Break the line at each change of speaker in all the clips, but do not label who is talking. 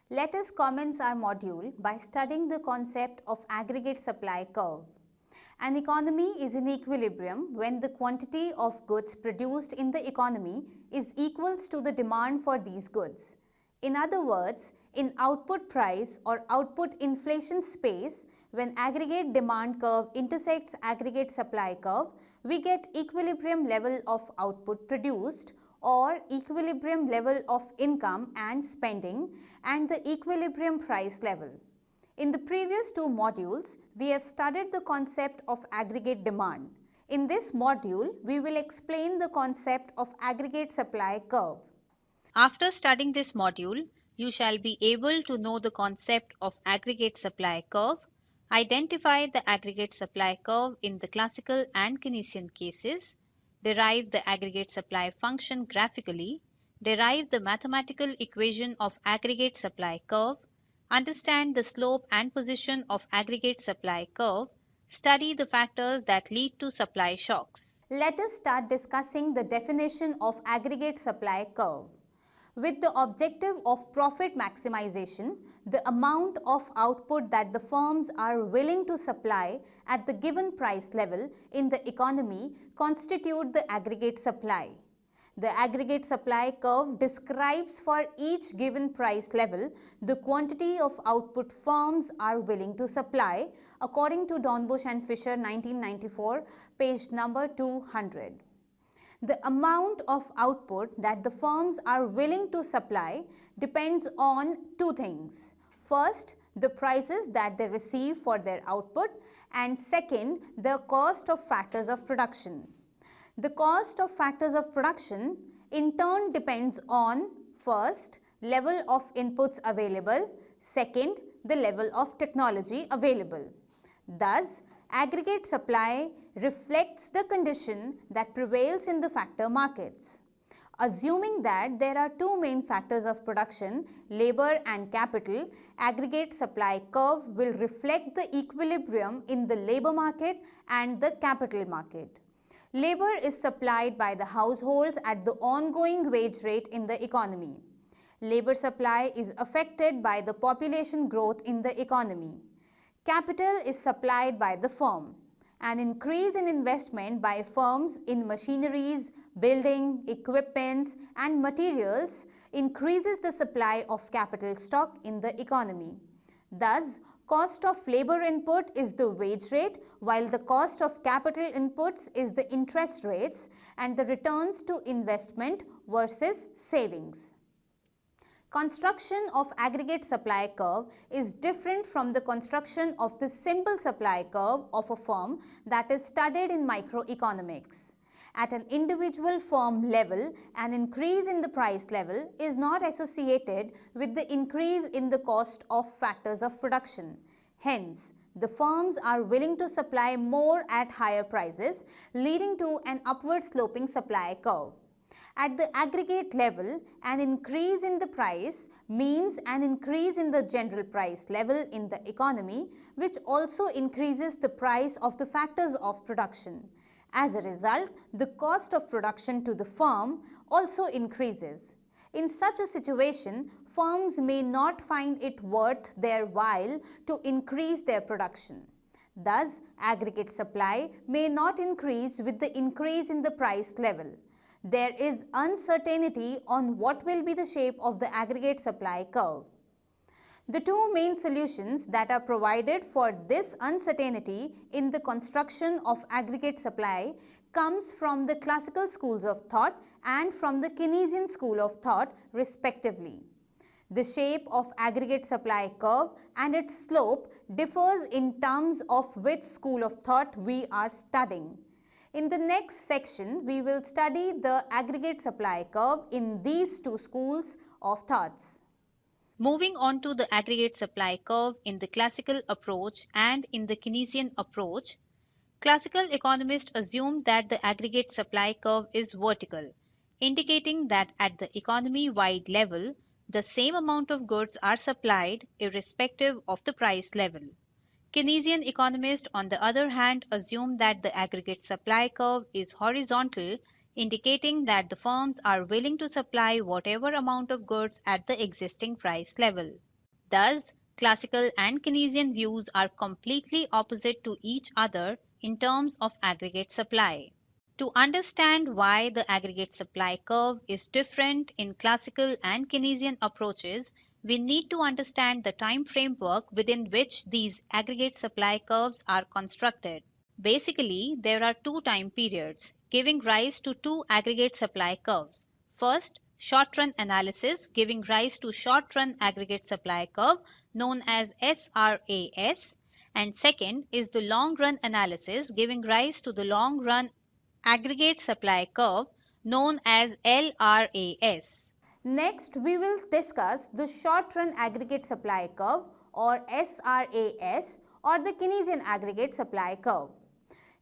Let us commence our module by studying the concept of aggregate supply curve. An economy is in equilibrium when the quantity of goods produced in the economy is equals to the demand for these goods. In other words, in output price or output inflation space, when aggregate demand curve intersects aggregate supply curve, we get equilibrium level of output produced or equilibrium level of income and spending and the equilibrium price level. In the previous two modules, we have studied the concept of aggregate demand. In this module, we will explain the concept of aggregate supply curve.
After studying this module, you shall be able to know the concept of aggregate supply curve, identify the aggregate supply curve in the classical and Keynesian cases, derive the aggregate supply function graphically, derive the mathematical equation of aggregate supply curve, understand the slope and position of aggregate supply curve, study the factors that lead to supply shocks.
Let us start discussing the definition of aggregate supply curve. With the objective of profit maximization, the amount of output that the firms are willing to supply at the given price level in the economy constitute the aggregate supply. The aggregate supply curve describes for each given price level the quantity of output firms are willing to supply according to Dornbusch and Fisher 1994, page number 200. The amount of output that the firms are willing to supply depends on two things. First, the prices that they receive for their output, and second, the cost of factors of production. The cost of factors of production in turn depends on first, level of inputs available, second, the level of technology available. Thus, aggregate supply reflects the condition that prevails in the factor markets. Assuming that there are two main factors of production, labor and capital, aggregate supply curve will reflect the equilibrium in the labor market and the capital market. Labor is supplied by the households at the ongoing wage rate in the economy. Labor supply is affected by the population growth in the economy. Capital is supplied by the firm. An increase in investment by firms in machineries, building, equipments and materials increases the supply of capital stock in the economy. Thus, cost of labor input is the wage rate, while the cost of capital inputs is the interest rates and the returns to investment versus savings. Construction of aggregate supply curve is different from the construction of the simple supply curve of a firm that is studied in microeconomics. At an individual firm level, an increase in the price level is not associated with the increase in the cost of factors of production. Hence, the firms are willing to supply more at higher prices, leading to an upward sloping supply curve. At the aggregate level, an increase in the price means an increase in the general price level in the economy, which also increases the price of the factors of production. As a result, the cost of production to the firm also increases. In such a situation, firms may not find it worth their while to increase their production. Thus, aggregate supply may not increase with the increase in the price level. There is uncertainty on what will be the shape of the aggregate supply curve. The two main solutions that are provided for this uncertainty in the construction of aggregate supply comes from the classical schools of thought and from the Keynesian school of thought respectively. The shape of aggregate supply curve and its slope differs in terms of which school of thought we are studying. In the next section, we will study the aggregate supply curve in these two schools of thoughts.
Moving on to the aggregate supply curve in the classical approach and in the Keynesian approach, classical economists assume that the aggregate supply curve is vertical, indicating that at the economy-wide level, the same amount of goods are supplied irrespective of the price level. Keynesian economists, on the other hand, assume that the aggregate supply curve is horizontal, indicating that the firms are willing to supply whatever amount of goods at the existing price level. Thus, classical and Keynesian views are completely opposite to each other in terms of aggregate supply. To understand why the aggregate supply curve is different in classical and Keynesian approaches, we need to understand the time framework within which these aggregate supply curves are constructed. Basically, there are two time periods giving rise to two aggregate supply curves. First, short-run analysis giving rise to short-run aggregate supply curve known as SRAS, and second is the long-run analysis giving rise to the long-run aggregate supply curve known as LRAS.
Next, we will discuss the short-run aggregate supply curve or SRAS or the Keynesian aggregate supply curve.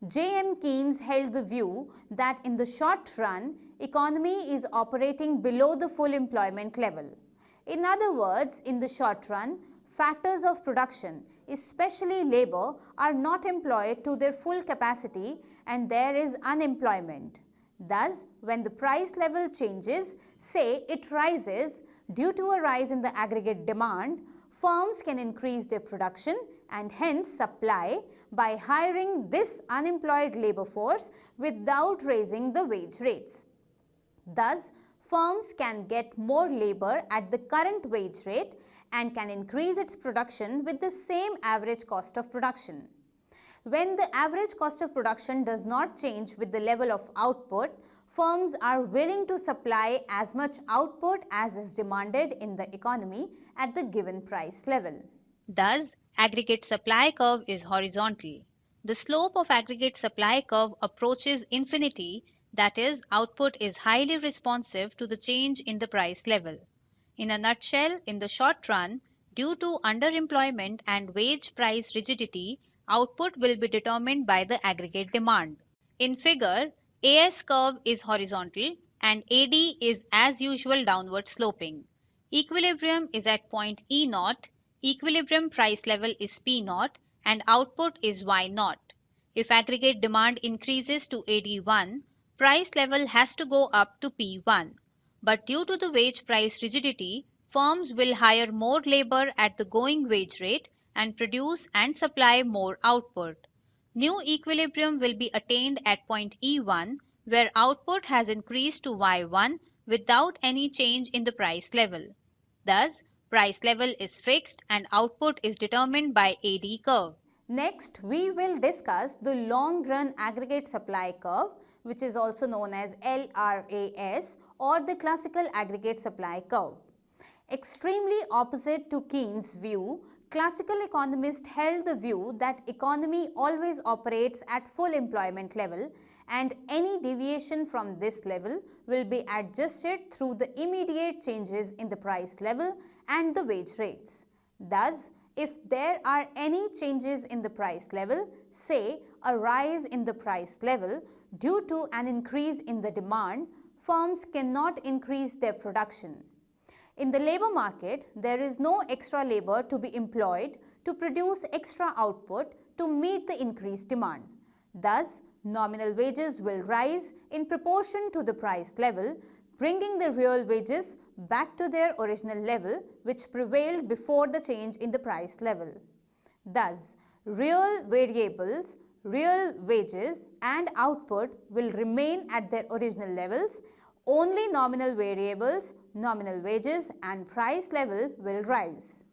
J.M. Keynes held the view that in the short run, economy is operating below the full employment level. In other words, in the short run, factors of production, especially labor, are not employed to their full capacity and there is unemployment. Thus, when the price level changes, say it rises due to a rise in the aggregate demand, firms can increase their production and hence supply by hiring this unemployed labor force without raising the wage rates. Thus, firms can get more labor at the current wage rate and can increase its production with the same average cost of production. When the average cost of production does not change with the level of output, firms are willing to supply as much output as is demanded in the economy at the given price level.
Thus, aggregate supply curve is horizontal. The slope of aggregate supply curve approaches infinity, that is, output is highly responsive to the change in the price level. In a nutshell, in the short run, due to underemployment and wage price rigidity, output will be determined by the aggregate demand. In figure, AS curve is horizontal and AD is as usual downward sloping. Equilibrium is at point E0, equilibrium price level is P0 and output is Y0. If aggregate demand increases to AD1, price level has to go up to P1. But due to the wage price rigidity, firms will hire more labor at the going wage rate and produce and supply more output. New equilibrium will be attained at point E1 where output has increased to Y1 without any change in the price level. Thus, price level is fixed and output is determined by AD curve.
Next, we will discuss the long-run aggregate supply curve, which is also known as LRAS or the classical aggregate supply curve. Extremely opposite to Keynes' view, classical economists held the view that economy always operates at full employment level and any deviation from this level will be adjusted through the immediate changes in the price level and the wage rates. Thus, if there are any changes in the price level, say a rise in the price level due to an increase in the demand, firms cannot increase their production. In the labor market, there is no extra labor to be employed to produce extra output to meet the increased demand. Thus, nominal wages will rise in proportion to the price level, bringing the real wages back to their original level which prevailed before the change in the price level. Thus, real variables, real wages and output will remain at their original levels. Only nominal variables, nominal wages and price level will rise.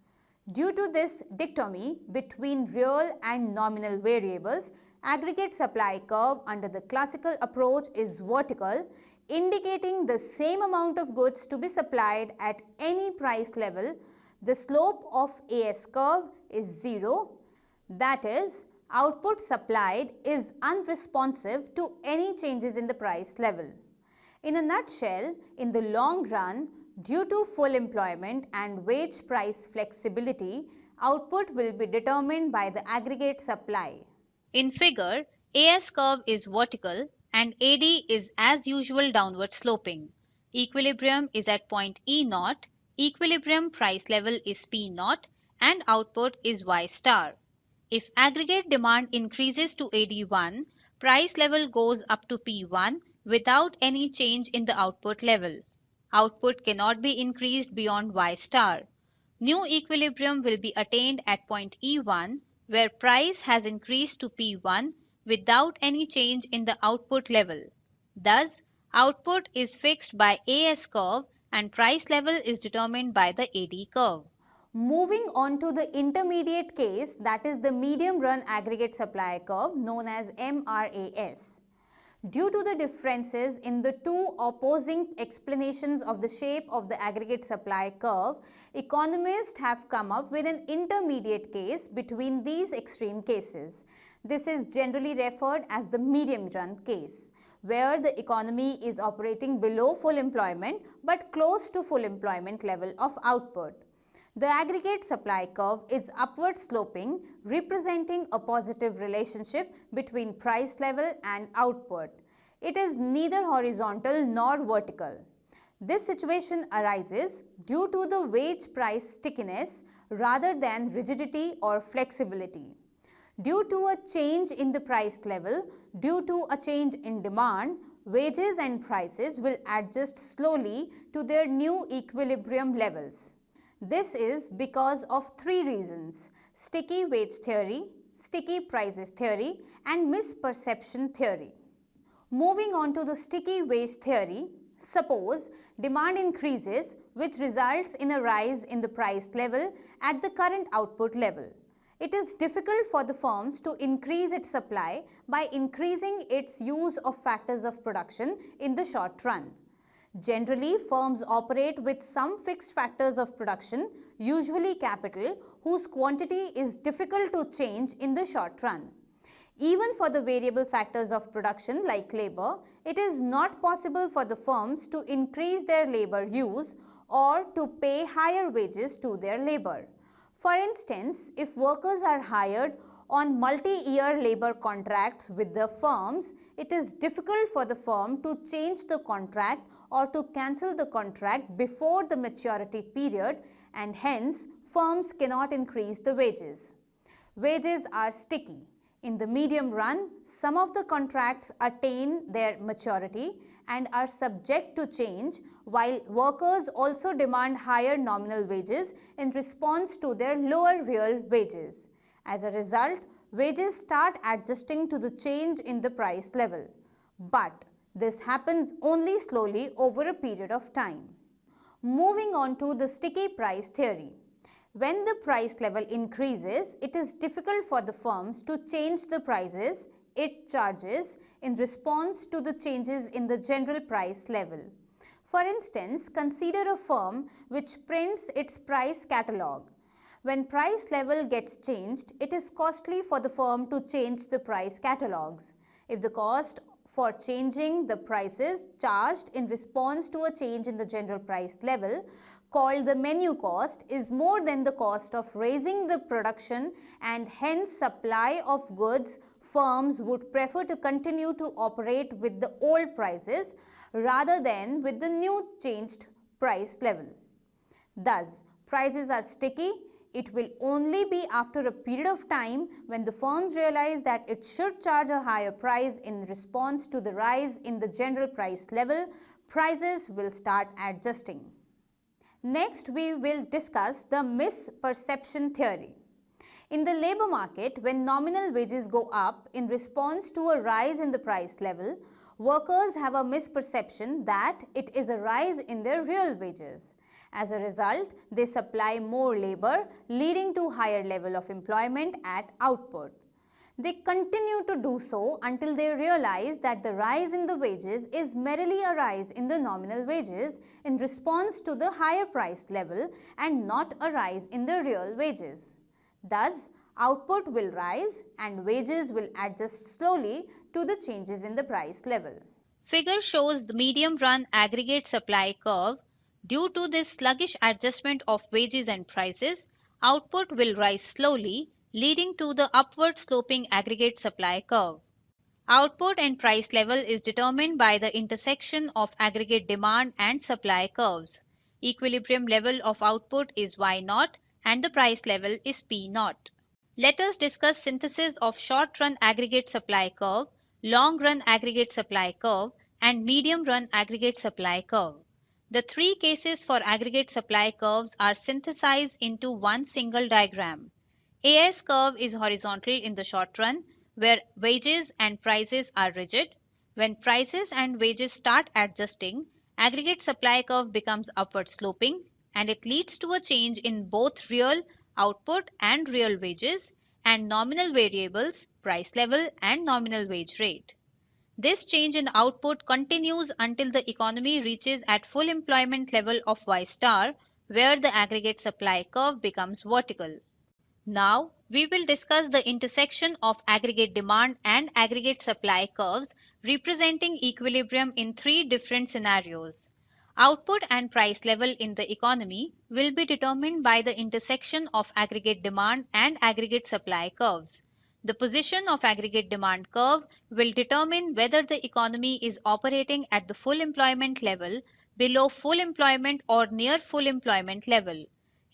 Due to this dichotomy between real and nominal variables, aggregate supply curve under the classical approach is vertical, indicating the same amount of goods to be supplied at any price level. The slope of AS curve is 0, that is, output supplied is unresponsive to any changes in the price level. In a nutshell, in the long run, due to full employment and wage price flexibility, output will be determined by the aggregate supply.
In figure, AS curve is vertical and AD is as usual downward sloping. Equilibrium is at point E0, equilibrium price level is P0 and output is Y star. If aggregate demand increases to AD1, price level goes up to P1 without any change in the output level. Output cannot be increased beyond Y star. New equilibrium will be attained at point E1, where price has increased to P1 without any change in the output level. Thus, output is fixed by AS curve and price level is determined by the AD curve.
Moving on to the intermediate case, that is the medium run aggregate supply curve known as MRAS. Due to the differences in the two opposing explanations of the shape of the aggregate supply curve, economists have come up with an intermediate case between these extreme cases. This is generally referred as the medium run case, where the economy is operating below full employment but close to full employment level of output. The aggregate supply curve is upward sloping, representing a positive relationship between price level and output. It is neither horizontal nor vertical. This situation arises due to the wage price stickiness rather than rigidity or flexibility. Due to a change in the price level, due to a change in demand, wages and prices will adjust slowly to their new equilibrium levels. This is because of three reasons: sticky wage theory, sticky prices theory, and misperception theory. Moving on to the sticky wage theory, suppose demand increases, which results in a rise in the price level at the current output level. It is difficult for the firms to increase its supply by increasing its use of factors of production in the short run. Generally, firms operate with some fixed factors of production, usually capital, whose quantity is difficult to change in the short run. Even for the variable factors of production like labor, it is not possible for the firms to increase their labor use or to pay higher wages to their labor. For instance, if workers are hired on multi-year labor contracts with the firms, it is difficult for the firm to change the contract or to cancel the contract before the maturity period, and hence firms cannot increase the wages. Wages are sticky. In the medium run, some of the contracts attain their maturity and are subject to change, while workers also demand higher nominal wages in response to their lower real wages. As a result, wages start adjusting to the change in the price level. But this happens only slowly over a period of time. Moving on to the sticky price theory. When the price level increases, it is difficult for the firms to change the prices it charges in response to the changes in the general price level. For instance, consider a firm which prints its price catalogue. When price level gets changed, it is costly for the firm to change the price catalogues. If the cost for changing the prices charged in response to a change in the general price level, called the menu cost, is more than the cost of raising the production and hence supply of goods, firms would prefer to continue to operate with the old prices rather than with the new changed price level. Thus, prices are sticky. It will only be after a period of time when the firms realize that it should charge a higher price in response to the rise in the general price level, prices will start adjusting. Next, we will discuss the misperception theory. In the labor market, when nominal wages go up in response to a rise in the price level, workers have a misperception that it is a rise in their real wages. As a result, they supply more labor, leading to higher level of employment at output. They continue to do so until they realize that the rise in the wages is merely a rise in the nominal wages in response to the higher price level and not a rise in the real wages. Thus, output will rise and wages will adjust slowly to the changes in the price level.
Figure shows the medium run aggregate supply curve. Due to this sluggish adjustment of wages and prices, output will rise slowly, leading to the upward sloping aggregate supply curve. Output and price level is determined by the intersection of aggregate demand and supply curves. Equilibrium level of output is Y0 and the price level is P0. Let us discuss synthesis of short-run aggregate supply curve, long-run aggregate supply curve, and medium-run aggregate supply curve. The three cases for aggregate supply curves are synthesized into one single diagram. AS curve is horizontal in the short run, where wages and prices are rigid. When prices and wages start adjusting, aggregate supply curve becomes upward sloping, and it leads to a change in both real output and real wages and nominal variables, price level and nominal wage rate. This change in output continues until the economy reaches at full employment level of Y star, where the aggregate supply curve becomes vertical. Now, we will discuss the intersection of aggregate demand and aggregate supply curves representing equilibrium in three different scenarios. Output and price level in the economy will be determined by the intersection of aggregate demand and aggregate supply curves. The position of aggregate demand curve will determine whether the economy is operating at the full employment level, below full employment or near full employment level.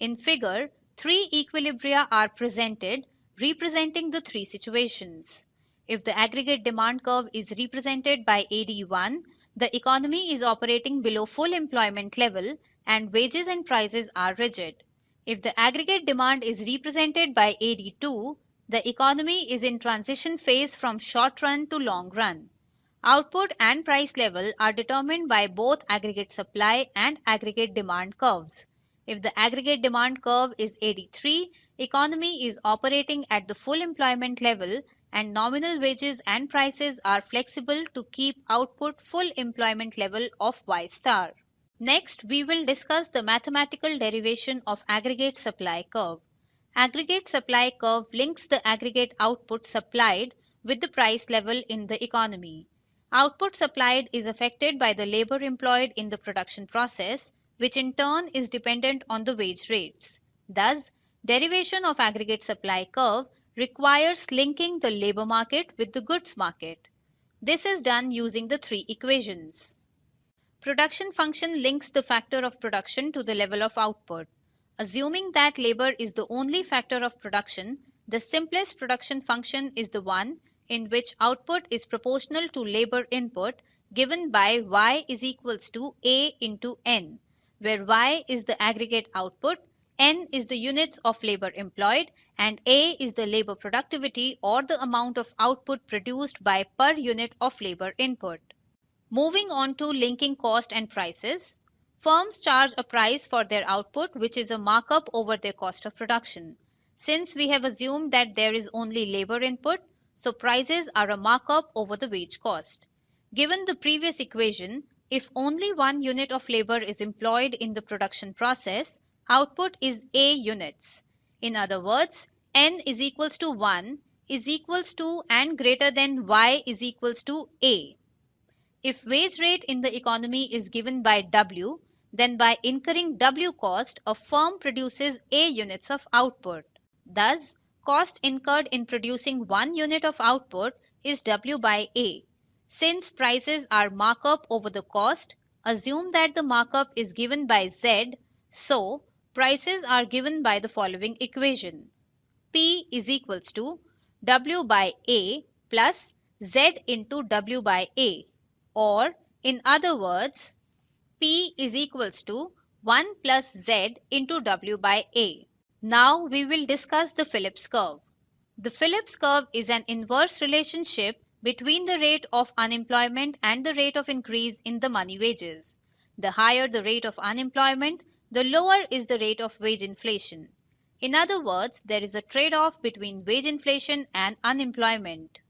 In figure, three equilibria are presented, representing the three situations. If the aggregate demand curve is represented by AD1, the economy is operating below full employment level and wages and prices are rigid. If the aggregate demand is represented by AD2, the economy is in transition phase from short run to long run. Output and price level are determined by both aggregate supply and aggregate demand curves. If the aggregate demand curve is AD3, economy is operating at the full employment level and nominal wages and prices are flexible to keep output full employment level of Y star. Next, we will discuss the mathematical derivation of aggregate supply curve. Aggregate supply curve links the aggregate output supplied with the price level in the economy. Output supplied is affected by the labor employed in the production process, which in turn is dependent on the wage rates. Thus, derivation of aggregate supply curve requires linking the labor market with the goods market. This is done using the three equations. Production function links the factor of production to the level of output. Assuming that labor is the only factor of production, the simplest production function is the one in which output is proportional to labor input given by Y is equals to A into N, where Y is the aggregate output, N is the units of labor employed, and A is the labor productivity or the amount of output produced by per unit of labor input. Moving on to linking cost and prices, firms charge a price for their output which is a markup over their cost of production. Since we have assumed that there is only labor input, so prices are a markup over the wage cost. Given the previous equation, if only one unit of labor is employed in the production process, output is A units. In other words, N is equals to 1 is equals to and greater than Y is equals to A. If wage rate in the economy is given by W, then by incurring W cost, a firm produces A units of output. Thus, cost incurred in producing 1 unit of output is W by A. Since prices are markup over the cost, assume that the markup is given by Z, so prices are given by the following equation. P is equals to W by A plus Z into W by A. Or, in other words, P is equals to 1 plus Z into W by A. Now we will discuss the Phillips curve. The Phillips curve is an inverse relationship between the rate of unemployment and the rate of increase in the money wages. The higher the rate of unemployment, the lower is the rate of wage inflation. In other words, there is a trade-off between wage inflation and unemployment.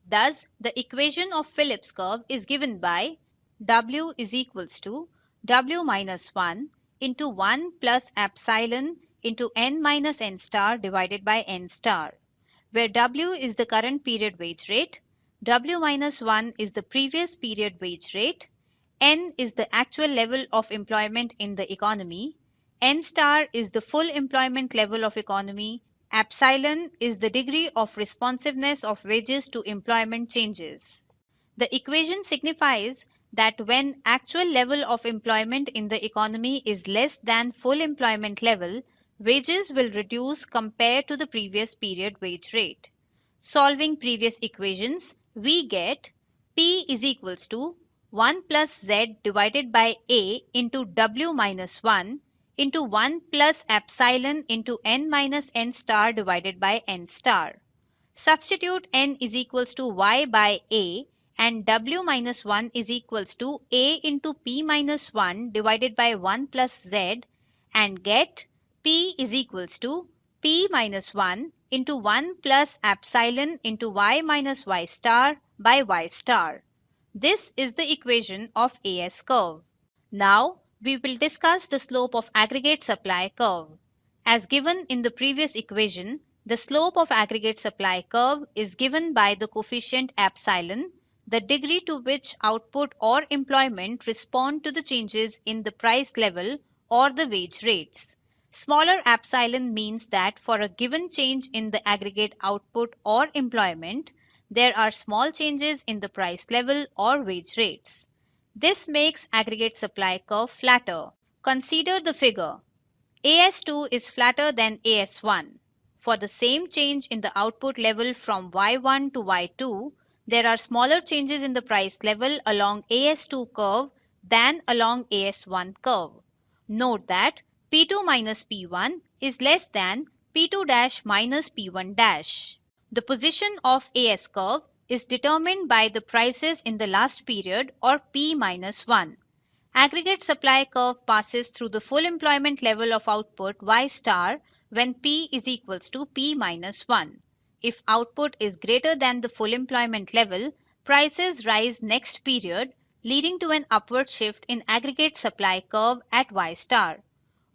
Thus, the equation of Phillips curve is given by W is equals to W minus 1 into 1 plus epsilon into N minus N star divided by N star, where W is the current period wage rate, W minus 1 is the previous period wage rate, N is the actual level of employment in the economy, N star is the full employment level of economy, epsilon is the degree of responsiveness of wages to employment changes. The equation signifies that when actual level of employment in the economy is less than full employment level, wages will reduce compared to the previous period wage rate. Solving previous equations, we get P is equals to 1 plus z divided by a into w minus 1 into 1 plus epsilon into n minus n star divided by n star. Substitute n is equals to y by a and w minus 1 is equals to a into p minus 1 divided by 1 plus z and get p is equals to p minus 1 into 1 plus epsilon into y minus y star by y star. This is the equation of AS curve. Now we will discuss the slope of aggregate supply curve. As given in the previous equation, the slope of aggregate supply curve is given by the coefficient epsilon, the degree to which output or employment respond to the changes in the price level or the wage rates. Smaller epsilon means that for a given change in the aggregate output or employment, there are small changes in the price level or wage rates. This makes aggregate supply curve flatter. Consider the figure. AS2 is flatter than AS1. For the same change in the output level from Y1 to Y2, there are smaller changes in the price level along AS2 curve than along AS1 curve. Note that P2 minus P1 is less than P2 dash minus P1 dash. The position of AS curve is determined by the prices in the last period or P minus 1. Aggregate supply curve passes through the full employment level of output Y star when P is equals to P minus 1. If output is greater than the full employment level, prices rise next period, leading to an upward shift in aggregate supply curve at Y star.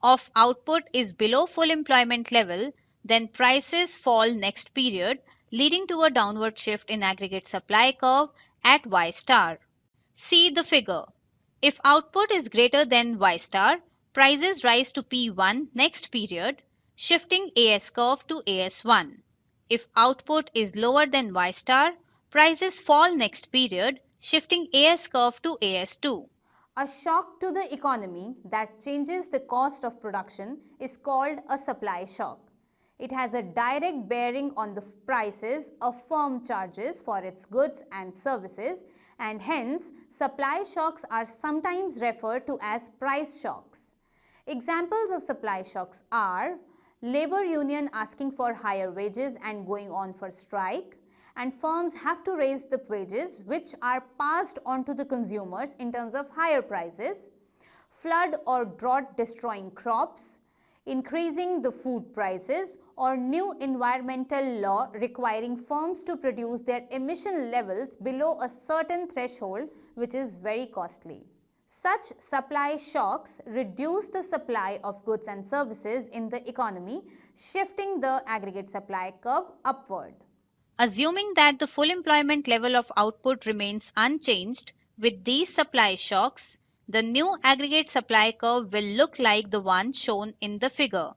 If output is below full employment level, then prices fall next period, leading to a downward shift in aggregate supply curve at Y star. See the figure. If output is greater than Y star, prices rise to P1 next period, shifting AS curve to AS1. If output is lower than Y star, prices fall next period, shifting AS curve to AS2.
A shock to the economy that changes the cost of production is called a supply shock. It has a direct bearing on the prices a firm charges for its goods and services, and hence supply shocks are sometimes referred to as price shocks. Examples of supply shocks are labor union asking for higher wages and going on for strike, and firms have to raise the wages which are passed on to the consumers in terms of higher prices, flood or drought destroying crops, increasing the food prices, or new environmental law requiring firms to produce their emission levels below a certain threshold, which is very costly. Such supply shocks reduce the supply of goods and services in the economy, shifting the aggregate supply curve upward.
Assuming that the full employment level of output remains unchanged with these supply shocks, the new aggregate supply curve will look like the one shown in the figure.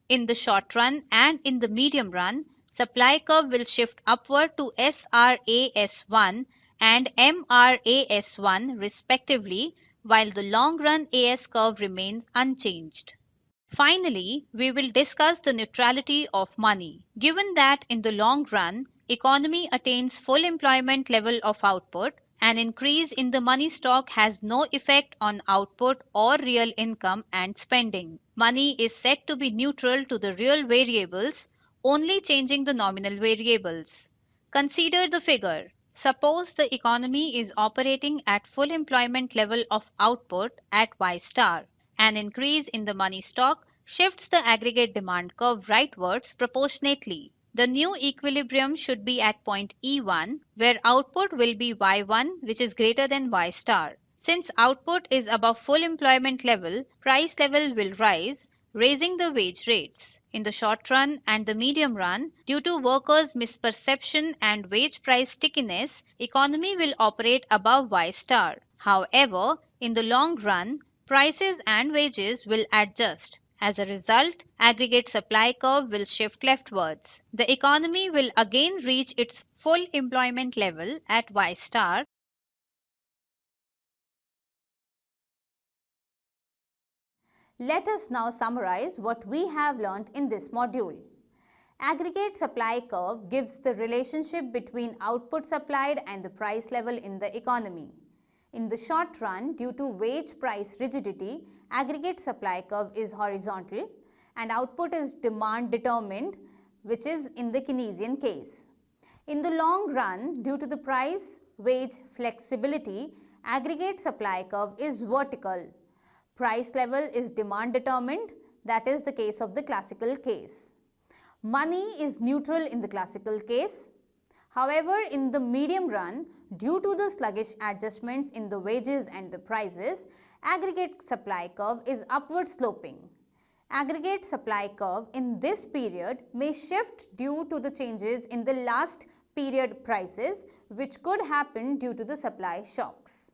In the short run and in the medium run, supply curve will shift upward to SRAS1 and MRAS1 respectively, while the long run AS curve remains unchanged. Finally, we will discuss the neutrality of money. Given that in the long run, economy attains full employment level of output, an increase in the money stock has no effect on output or real income and spending. Money is said to be neutral to the real variables, only changing the nominal variables. Consider the figure. Suppose the economy is operating at full employment level of output at Y star. An increase in the money stock shifts the aggregate demand curve rightwards proportionately. The new equilibrium should be at point E1, where output will be Y1, which is greater than Y star. Since output is above full employment level, price level will rise, raising the wage rates. In the short run and the medium run, due to workers' misperception and wage price stickiness, economy will operate above Y star. However, in the long run, prices and wages will adjust. As a result, aggregate supply curve will shift leftwards. The economy will again reach its full employment level at Y star.
Let us now summarize what we have learnt in this module. Aggregate supply curve gives the relationship between output supplied and the price level in the economy. In the short run, due to wage price rigidity, aggregate supply curve is horizontal and output is demand determined, which is in the Keynesian case. In the long run, due to the price wage flexibility, aggregate supply curve is vertical. Price level is demand determined, that is the case of the classical case. Money is neutral in the classical case. However, in the medium run, due to the sluggish adjustments in the wages and the prices, aggregate supply curve is upward sloping. Aggregate supply curve in this period may shift due to the changes in the last period prices, which could happen due to the supply shocks.